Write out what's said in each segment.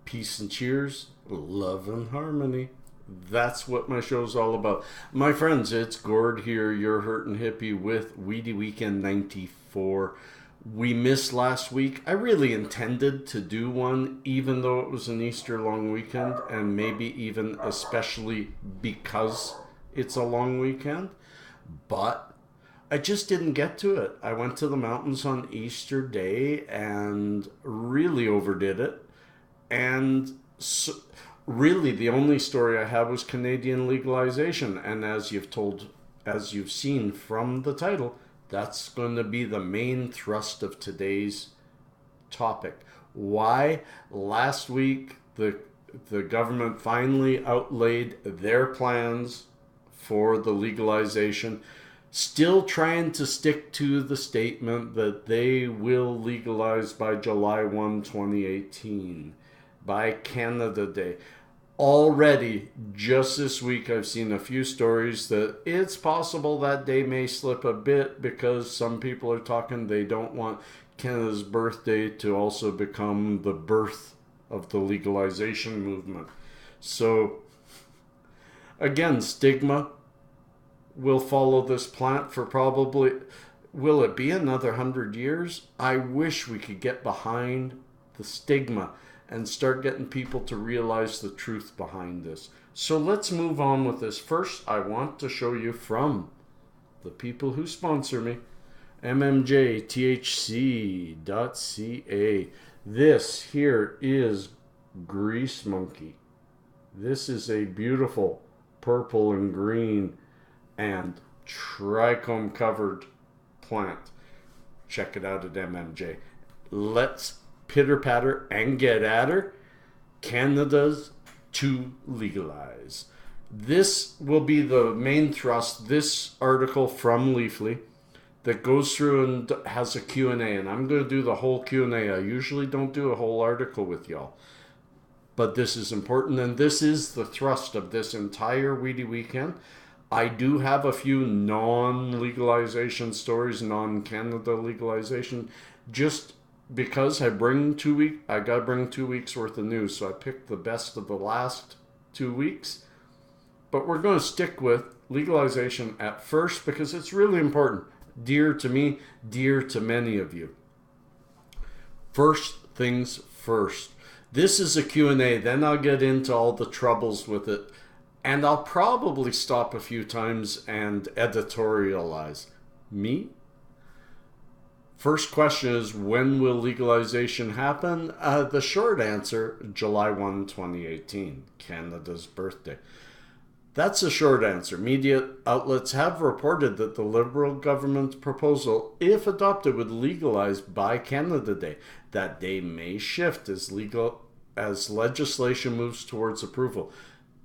peace and cheers, love and harmony. That's what my show's all about. My friends, it's Gord here, your hurtin' hippie with Weedy Weekend 94. We missed last week. I really intended to do one, even though it was an Easter long weekend, and maybe even especially because it's a long weekend. But I just didn't get to it. I went to the mountains on Easter Day and really overdid it. And so, really, the only story I had was Canadian legalization. And as you've seen from the title, that's going to be the main thrust of today's topic. Why? Last week, the government finally outlaid their plans for the legalization, still trying to stick to the statement that they will legalize by July 1, 2018, by Canada Day. Already, just this week, I've seen a few stories that it's possible that day may slip a bit because some people are talking they don't want Canada's birthday to also become the birth of the legalization movement. So, again, stigma will follow this plant for probably, will it be another 100 years? I wish we could get behind the stigma and start getting people to realize the truth behind this. So let's move on with this. First, I want to show you from the people who sponsor me, MMJTHC.ca. This here is Grease Monkey. This is a beautiful purple and green and trichome covered plant. Check it out at MMJ. Let's pitter patter and get at her. Canada's to legalize. This will be the main thrust, this article from Leafly that goes through and has a Q&A, and I'm going to do the whole Q&A. I usually don't do a whole article with y'all, but this is important, and this is the thrust of this entire Weedy Weekend. I do have a few non-legalization stories, non-Canada legalization, just because I gotta bring 2 weeks worth of news, so I picked the best of the last 2 weeks. But we're going to stick with legalization at first because it's really important. Dear to me, dear to many of you. First things first. This is a Q&A, then I'll get into all the troubles with it. And I'll probably stop a few times and editorialize. Me? First question is, when will legalization happen? The short answer, July 1, 2018, Canada's birthday. That's a short answer. Media outlets have reported that the Liberal government's proposal, if adopted, would legalize by Canada Day. That day may shift as legislation moves towards approval.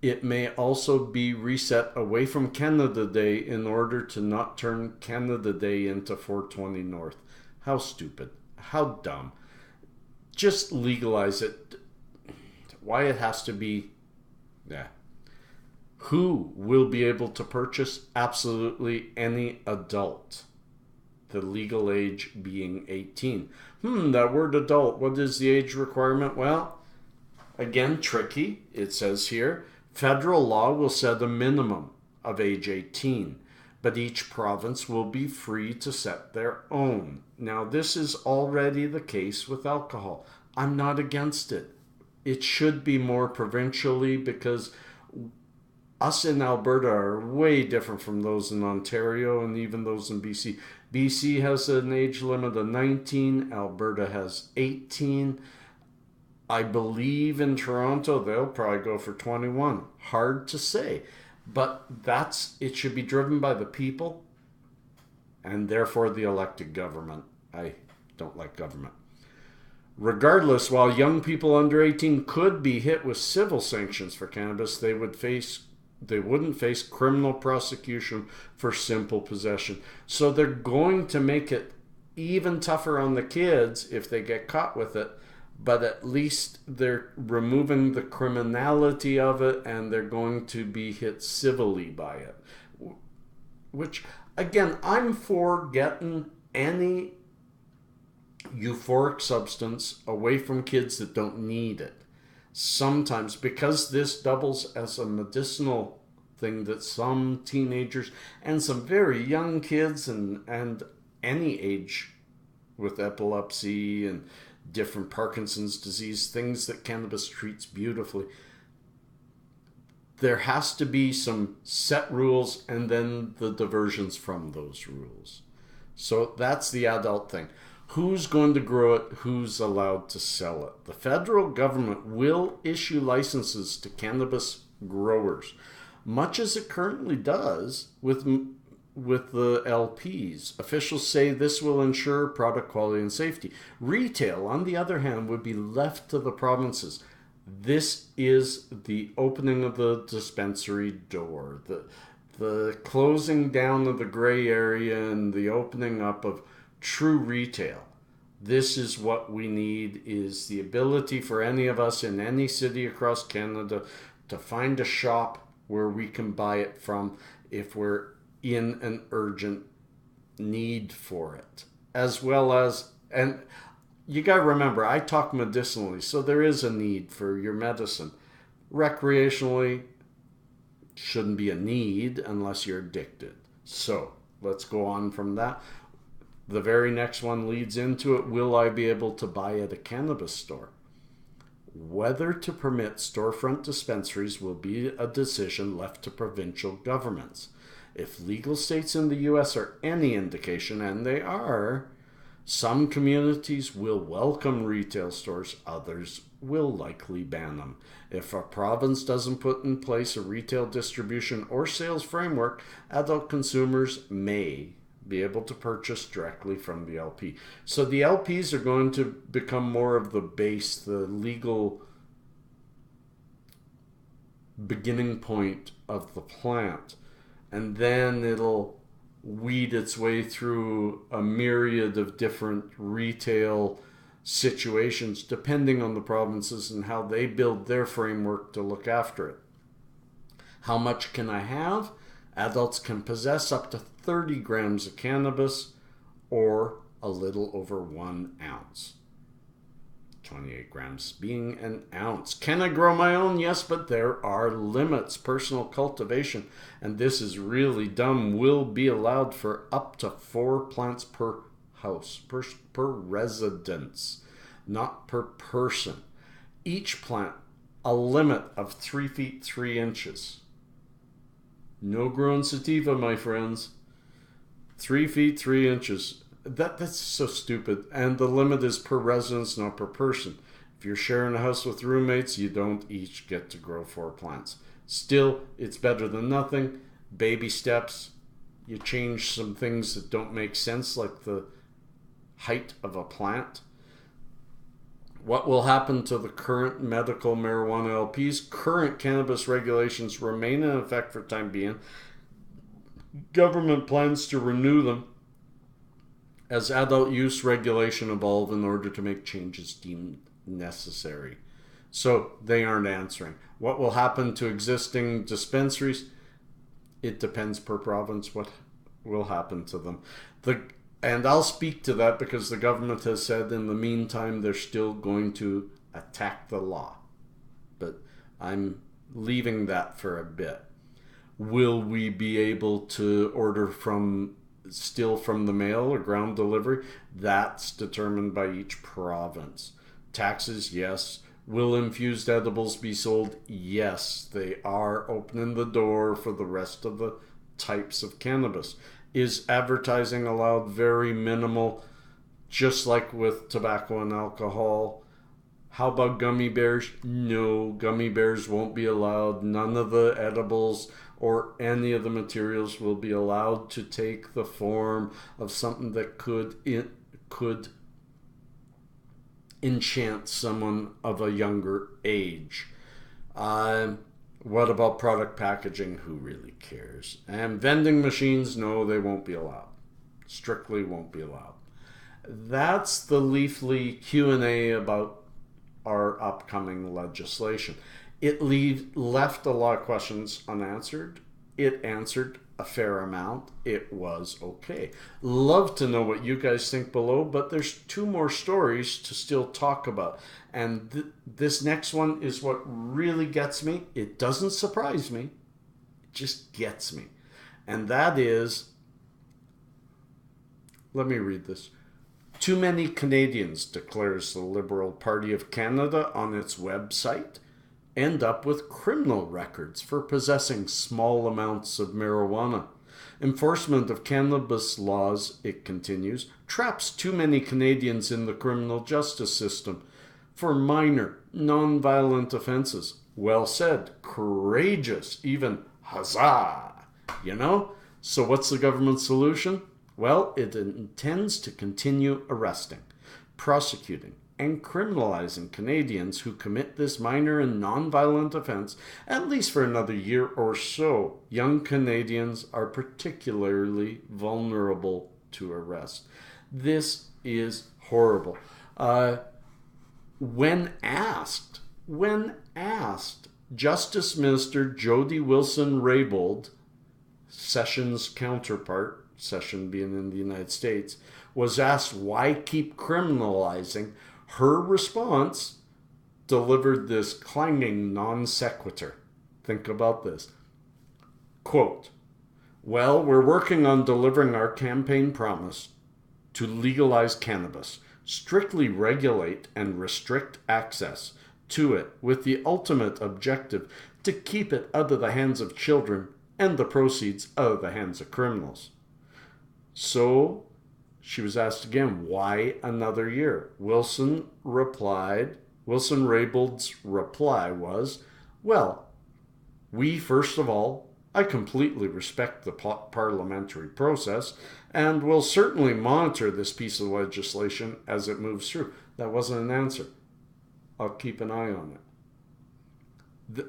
It may also be reset away from Canada Day in order to not turn Canada Day into 420 North. How stupid. How dumb. Just legalize it. Why it has to be... Yeah. Who will be able to purchase? Absolutely any adult. The legal age being 18. That word adult, what is the age requirement? Well, again, tricky. It says here, federal law will set a minimum of age 18. But each province will be free to set their own. Now, this is already the case with alcohol. I'm not against it. It should be more provincially because us in Alberta are way different from those in Ontario and even those in BC. BC has an age limit of 19. Alberta has 18. I believe in Toronto, they'll probably go for 21. Hard to say. But it should be driven by the people and therefore the elected government. I don't like government. Regardless, while young people under 18 could be hit with civil sanctions for cannabis, they wouldn't face criminal prosecution for simple possession. So they're going to make it even tougher on the kids if they get caught with it. But at least they're removing the criminality of it and they're going to be hit civilly by it. Which, again, I'm for getting any euphoric substance away from kids that don't need it. sometimes, because this doubles as a medicinal thing, that some teenagers and some very young kids and any age with epilepsy and different Parkinson's disease, things that cannabis treats beautifully, there has to be some set rules and then the diversions from those rules. So that's the adult thing. Who's going to grow it? Who's allowed to sell it? The federal government will issue licenses to cannabis growers, much as it currently does with the LPs. Officials say this will ensure product quality and safety. Retail, on the other hand, would be left to the provinces. This is the opening of the dispensary door, the closing down of the gray area and the opening up of true retail. This is what we need, is the ability for any of us in any city across Canada to find a shop where we can buy it from if we're in an urgent need for it. As well as, and you got to remember, I talk medicinally, so there is a need for your medicine. Recreationally, shouldn't be a need unless you're addicted. So let's go on from that. The very next one leads into it. Will I be able to buy at a cannabis store? Whether to permit storefront dispensaries will be a decision left to provincial governments. If legal states in the U.S. are any indication, and they are, some communities will welcome retail stores, others will likely ban them. If a province doesn't put in place a retail distribution or sales framework, adult consumers may be able to purchase directly from the LP. So the LPs are going to become more of the base, the legal beginning point of the plant. And then it'll weed its way through a myriad of different retail situations depending on the provinces and how they build their framework to look after it. How much can I have? Adults can possess up to 30 grams of cannabis or a little over 1 ounce. 28 grams being an ounce. Can I grow my own? Yes, but there are limits. Personal cultivation, and this is really dumb, will be allowed for up to 4 plants per house, per residence, not per person. Each plant, a limit of 3 feet 3 inches. No growing sativa, my friends. 3 feet 3 inches. That's so stupid. And the limit is per residence, not per person. If you're sharing a house with roommates, you don't each get to grow 4 plants. Still, it's better than nothing. Baby steps. You change some things that don't make sense, like the height of a plant. What will happen to the current medical marijuana LPs? Current cannabis regulations remain in effect for the time being. Government plans to renew them as adult use regulation evolve in order to make changes deemed necessary. So they aren't answering. What will happen to existing dispensaries? It depends per province what will happen to them. And I'll speak to that because the government has said in the meantime they're still going to attack the law. But I'm leaving that for a bit. Will we be able to order still from the mail or ground delivery? That's determined by each province. Taxes, yes. Will infused edibles be sold? Yes. They are opening the door for the rest of the types of cannabis. Is advertising allowed? Very minimal, just like with tobacco and alcohol. How about gummy bears? No, gummy bears won't be allowed. None of the edibles or any of the materials will be allowed to take the form of something that could enchant someone of a younger age. What about product packaging? Who really cares? And vending machines, no, they won't be allowed. Strictly won't be allowed. That's the Leafly Q&A about our upcoming legislation. It left a lot of questions unanswered. It answered a fair amount, it was okay. Love to know what you guys think below, but there's two more stories to still talk about. And this next one is what really gets me. It doesn't surprise me, it just gets me. And that is, let me read this. Too many Canadians, declares the Liberal Party of Canada on its website, end up with criminal records for possessing small amounts of marijuana. Enforcement of cannabis laws, it continues, traps too many Canadians in the criminal justice system for minor, non-violent offenses. Well said, courageous, even huzzah, you know? So what's the government's solution? Well, it intends to continue arresting, prosecuting, and criminalizing Canadians who commit this minor and non-violent offense, at least for another year or so. Young Canadians are particularly vulnerable to arrest. This is horrible. When asked, Justice Minister Jody Wilson-Raybould, Sessions' counterpart, Session being in the United States, was asked why keep criminalizing. Her response delivered this clanging non sequitur. Think about this. Quote, well, we're working on delivering our campaign promise to legalize cannabis, strictly regulate and restrict access to it with the ultimate objective to keep it out of the hands of children and the proceeds out of the hands of criminals. So she was asked again, why another year? Wilson-Raybould's reply was, well, first of all, I completely respect the parliamentary process and will certainly monitor this piece of legislation as it moves through. That wasn't an answer. I'll keep an eye on it.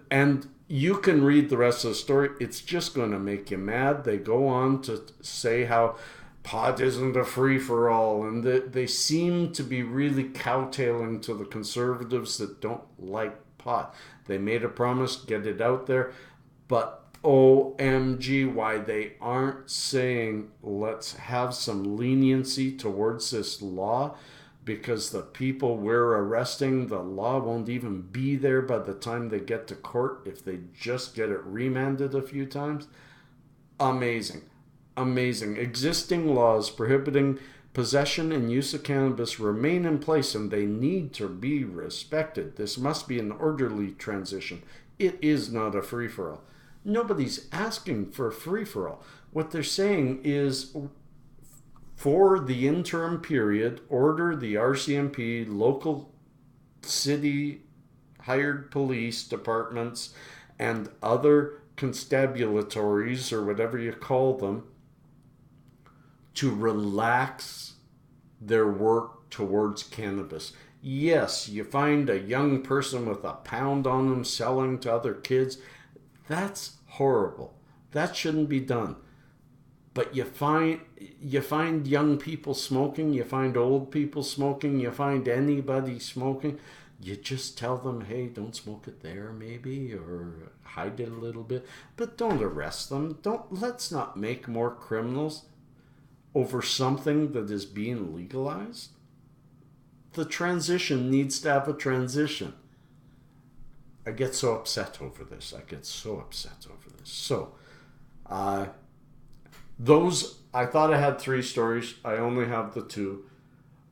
And you can read the rest of the story. It's just going to make you mad. They go on to say how pot isn't a free-for-all, and they seem to be really kowtowing to the conservatives that don't like pot. They made a promise, get it out there, but OMG, why they aren't saying let's have some leniency towards this law, because the people we're arresting, the law won't even be there by the time they get to court if they just get it remanded a few times. Amazing. Amazing. Existing laws prohibiting possession and use of cannabis remain in place and they need to be respected. This must be an orderly transition. It is not a free-for-all. Nobody's asking for a free-for-all. What they're saying is, for the interim period, order the RCMP, local city hired police departments, and other constabulatories, or whatever you call them, to relax their work towards cannabis. Yes, you find a young person with a pound on them selling to other kids. That's horrible. That shouldn't be done. But you find young people smoking, you find old people smoking, you find anybody smoking. You just tell them, hey, don't smoke it there maybe, or hide it a little bit. But don't arrest them. Let's not make more criminals over something that is being legalized. The transition needs to have a transition. I get so upset over this. So, I thought I had 3 stories. I only have the 2.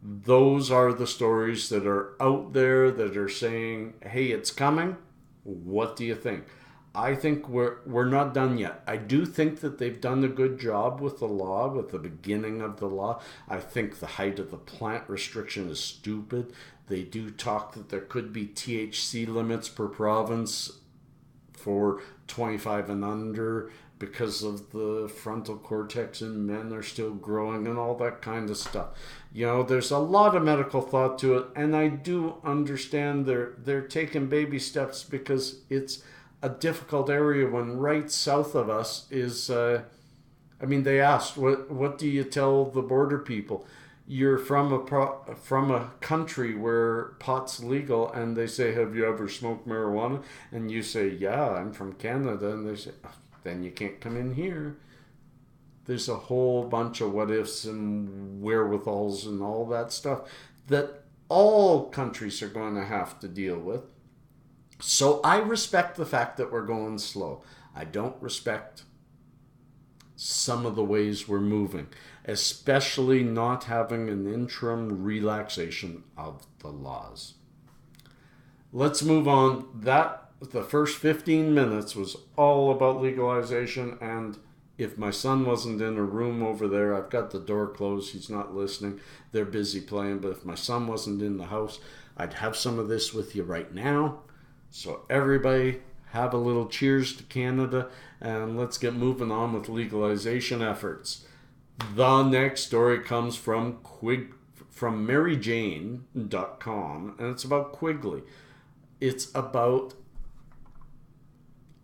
Those are the stories that are out there that are saying, hey, it's coming. What do you think? I think we're not done yet. I do think that they've done a good job with the law, with the beginning of the law. I think the height of the plant restriction is stupid. They do talk that there could be THC limits per province for 25 and under because of the frontal cortex in men are still growing and all that kind of stuff. You know, there's a lot of medical thought to it, and I do understand they're taking baby steps because it's a difficult area when right south of us is, they asked, what do you tell the border people? You're from a country where pot's legal, and they say, have you ever smoked marijuana? And you say, yeah, I'm from Canada. And they say, oh, then you can't come in here. There's a whole bunch of what ifs and wherewithals and all that stuff that all countries are going to have to deal with. So I respect the fact that we're going slow. I don't respect some of the ways we're moving, especially not having an interim relaxation of the laws. Let's move on. The first 15 minutes was all about legalization, and if my son wasn't in a room over there, I've got the door closed, he's not listening, they're busy playing, but if my son wasn't in the house, I'd have some of this with you right now. So everybody have a little cheers to Canada, and let's get moving on with legalization efforts. The next story comes from MaryJane.com, and it's about Quigley. It's about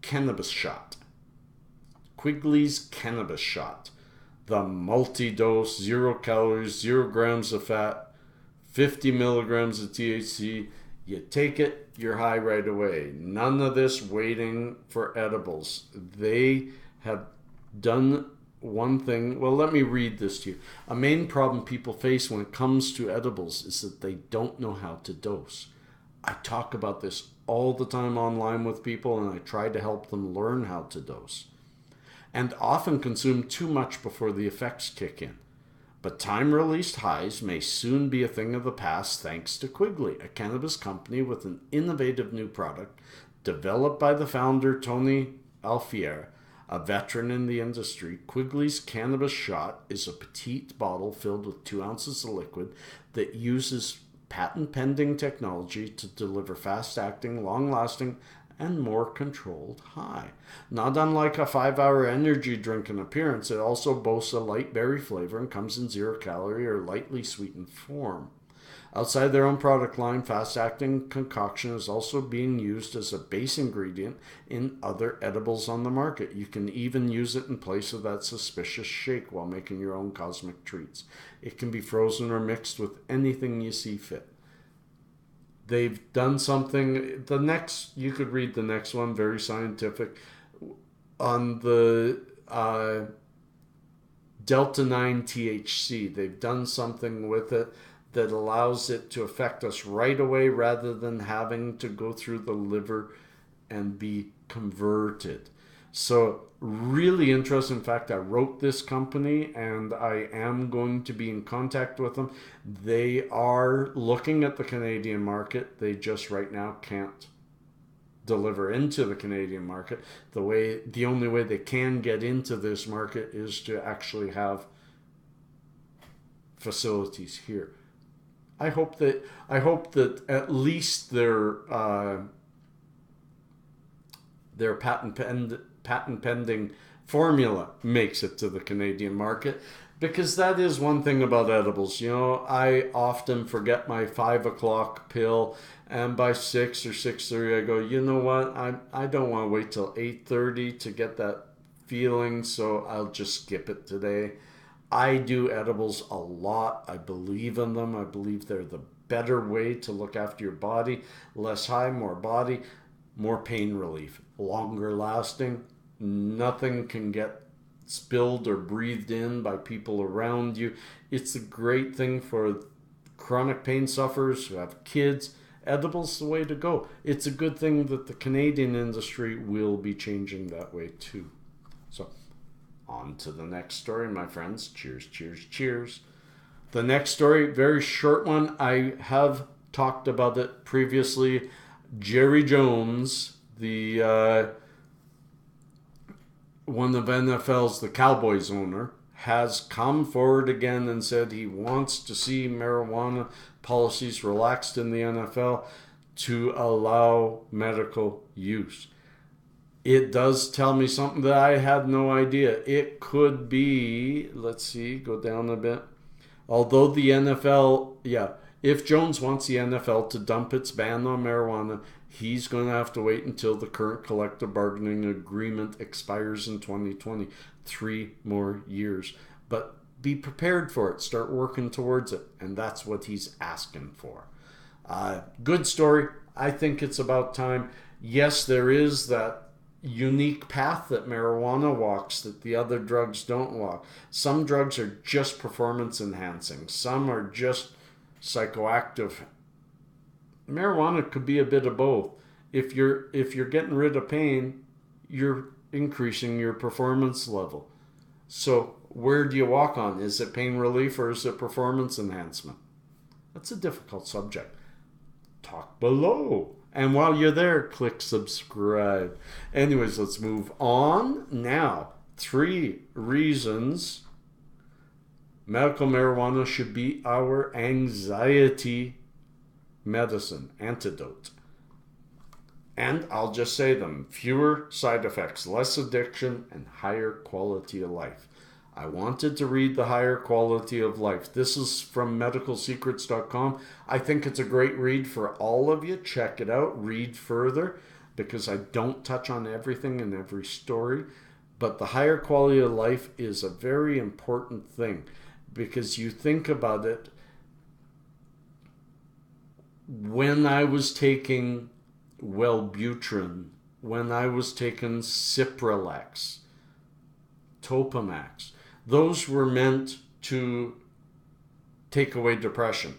cannabis shot. Quigley's cannabis shot. The multi-dose, 0 calories, 0 grams of fat, 50 milligrams of THC. You take it, you're high right away. None of this waiting for edibles. They have done one thing. Well, let me read this to you. A main problem people face when it comes to edibles is that they don't know how to dose. I talk about this all the time online with people, and I try to help them learn how to dose, and often consume too much before the effects kick in. But time-released highs may soon be a thing of the past thanks to Quigley, a cannabis company with an innovative new product developed by the founder Tony Alfier, a veteran in the industry. Quigley's cannabis shot is a petite bottle filled with 2 ounces of liquid that uses patent-pending technology to deliver fast-acting, long-lasting, and more controlled high. Not unlike a 5-hour energy drink in appearance, it also boasts a light berry flavor and comes in 0 calorie or lightly sweetened form. Outside their own product line, fast-acting concoction is also being used as a base ingredient in other edibles on the market. You can even use it in place of that suspicious shake while making your own cosmic treats. It can be frozen or mixed with anything you see fit. They've done something, you could read the next one, very scientific, on the Delta 9 THC. They've done something with it that allows it to affect us right away rather than having to go through the liver and be converted. So really interesting. In fact, I wrote this company and I am going to be in contact with them. They are looking at the Canadian market. They just right now can't deliver into the Canadian market. The only way they can get into this market is to actually have facilities here. I hope that at least their patent pending formula makes it to the Canadian market, because that is one thing about edibles. You know, I often forget my 5 o'clock pill, and by 6 or 6:30 I go, you know what, I don't want to wait till 8:30 to get that feeling, so I'll just skip it today. I do edibles a lot. I believe in them. I believe they're the better way to look after your body. Less high, more body, more pain relief, longer lasting. Nothing can get spilled or breathed in by people around you. It's a great thing for chronic pain sufferers who have kids. Edibles the way to go. It's a good thing that the Canadian industry will be changing that way too. So on to the next story, my friends. Cheers, cheers, cheers. The next story, very short one. I have talked about it previously. Jerry Jones, the one of NFL's, the Cowboys owner, has come forward again and said he wants to see marijuana policies relaxed in the NFL to allow medical use. It does tell me something that I had no idea. It could be, let's see, go down a bit. Although the NFL, if Jones wants the NFL to dump its ban on marijuana, he's going to have to wait until the current collective bargaining agreement expires in 2020. 3 more years. But be prepared for it. Start working towards it. And that's what he's asking for. Good story. I think it's about time. Yes, there is that unique path that marijuana walks that the other drugs don't walk. Some drugs are just performance enhancing. Some are just psychoactive. Marijuana could be a bit of both. If you're getting rid of pain, you're increasing your performance level. So where do you walk on? Is it pain relief or is it performance enhancement? That's a difficult subject. Talk below. And while you're there, click subscribe. Anyways, let's move on. Now, 3 reasons medical marijuana should be our anxiety medicine, antidote. And I'll just say them. Fewer side effects, less addiction, and higher quality of life. I wanted to read the higher quality of life. This is from medicalsecrets.com. I think it's a great read for all of you. Check it out. Read further because I don't touch on everything in every story. But the higher quality of life is a very important thing because you think about it. When I was taking Wellbutrin, when I was taking Cipralex, Topamax, those were meant to take away depression.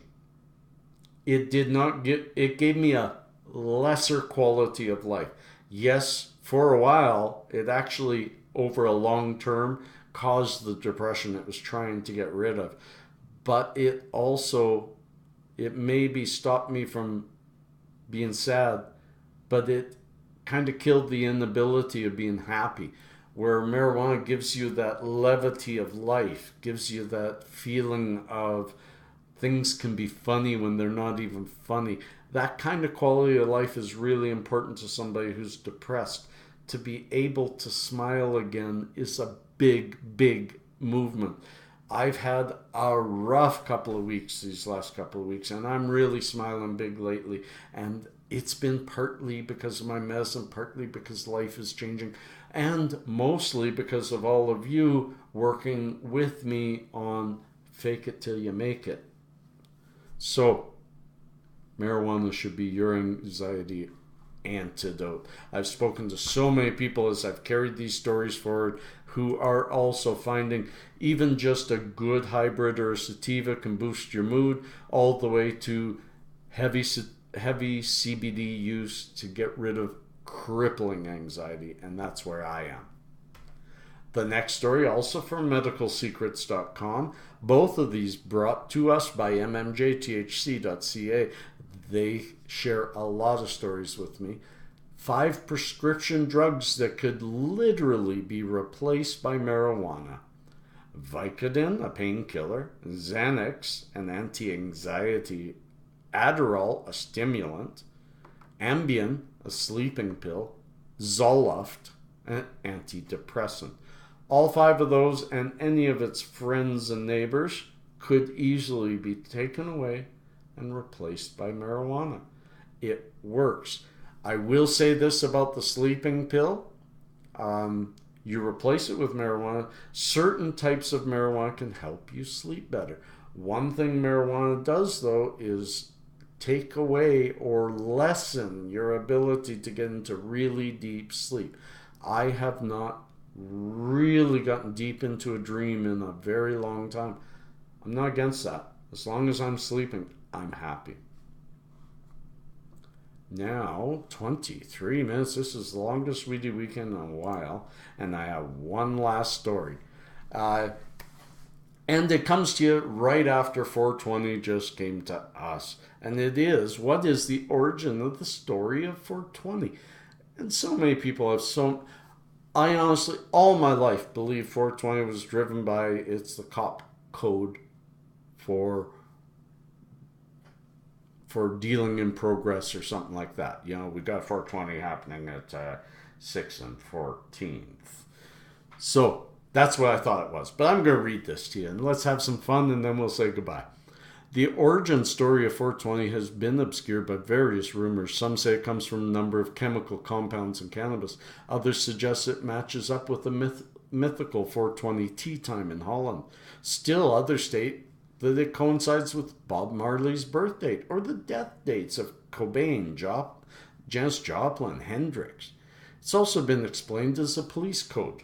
It gave me a lesser quality of life. Yes, for a while, it actually, over a long term, caused the depression it was trying to get rid of. But it maybe stopped me from being sad, but it kind of killed the inability of being happy. Where marijuana gives you that levity of life, gives you that feeling of things can be funny when they're not even funny. That kind of quality of life is really important to somebody who's depressed. To be able to smile again is a big, big movement. I've had a rough couple of weeks these last couple of weeks, and I'm really smiling big lately. And it's been partly because of my medicine, partly because life is changing, and mostly because of all of you working with me on Fake It Till You Make It. So, marijuana should be your anxiety antidote. I've spoken to so many people as I've carried these stories forward who are also finding even just a good hybrid or a sativa can boost your mood, all the way to heavy CBD use to get rid of crippling anxiety, and that's where I am. The next story, also from medicalsecrets.com. Both of these brought to us by MMJTHC.ca. They share a lot of stories with me. 5 prescription drugs that could literally be replaced by marijuana. Vicodin, a painkiller. Xanax, an anti-anxiety. Adderall, a stimulant. Ambien, a sleeping pill. Zoloft, an antidepressant. All 5 of those and any of its friends and neighbors could easily be taken away and replaced by marijuana. It works. I will say this about the sleeping pill. You replace it with marijuana. Certain types of marijuana can help you sleep better. One thing marijuana does, though, is take away or lessen your ability to get into really deep sleep. I have not really gotten deep into a dream in a very long time. I'm not against that. As long as I'm sleeping, I'm happy. Now, 23 minutes. This is the longest Weedy Weekend in a while. And I have one last story. And it comes to you right after 420 just came to us. And it is, what is the origin of the story of 420? And so many people have I honestly, all my life, believe 420 was driven by, it's the cop code for dealing in progress or something like that. You know, we got 420 happening at 6 and 14th. So that's what I thought it was. But I'm going to read this to you, and let's have some fun, and then we'll say goodbye. The origin story of 420 has been obscured by various rumors. Some say it comes from a number of chemical compounds in cannabis. Others suggest it matches up with the mythical 420 tea time in Holland. Still, others state that it coincides with Bob Marley's birth date or the death dates of Cobain, Janis Joplin, Hendrix. It's also been explained as a police code,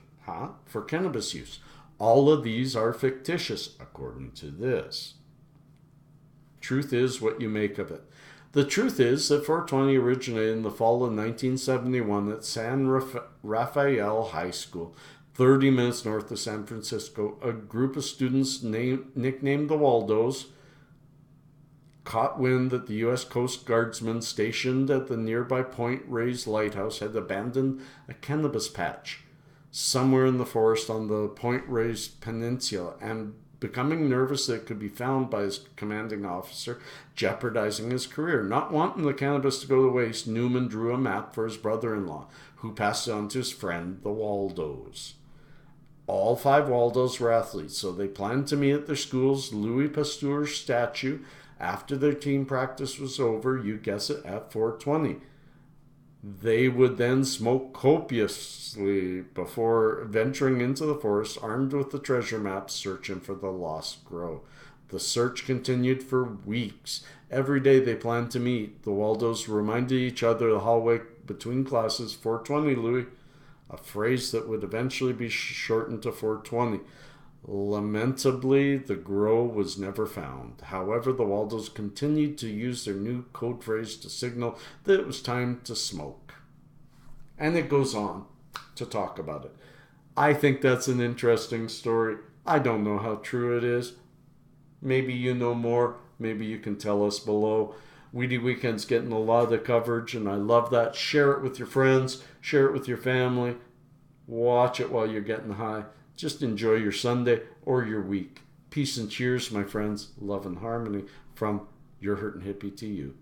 for cannabis use. All of these are fictitious, according to this. Truth is what you make of it. The truth is that 420 originated in the fall of 1971 at San Rafael High School, 30 minutes north of San Francisco. A group of students nicknamed the Waldos caught wind that the U.S. Coast Guardsmen stationed at the nearby Point Reyes Lighthouse had abandoned a cannabis patch somewhere in the forest on the Point Reyes Peninsula, and becoming nervous that it could be found by his commanding officer, jeopardizing his career. Not wanting the cannabis to go to waste, Newman drew a map for his brother-in-law, who passed it on to his friend, the Waldos. All 5 Waldos were athletes, so they planned to meet at their school's Louis Pasteur statue after their team practice was over, you guess it, at 420. They would then smoke copiously before venturing into the forest, armed with the treasure maps, searching for the lost grow. The search continued for weeks. Every day they planned to meet. The Waldos reminded each other the hallway between classes, 420, Louis, a phrase that would eventually be shortened to 420. Lamentably, the grow was never found. However, the Waldos continued to use their new code phrase to signal that it was time to smoke. And it goes on to talk about it. I think that's an interesting story. I don't know how true it is. Maybe you know more. Maybe you can tell us below. Weedy Weekend's getting a lot of coverage, and I love that. Share it with your friends. Share it with your family. Watch it while you're getting high. Just enjoy your Sunday or your week. Peace and cheers, my friends. Love and harmony from your hurtin' hippie to you.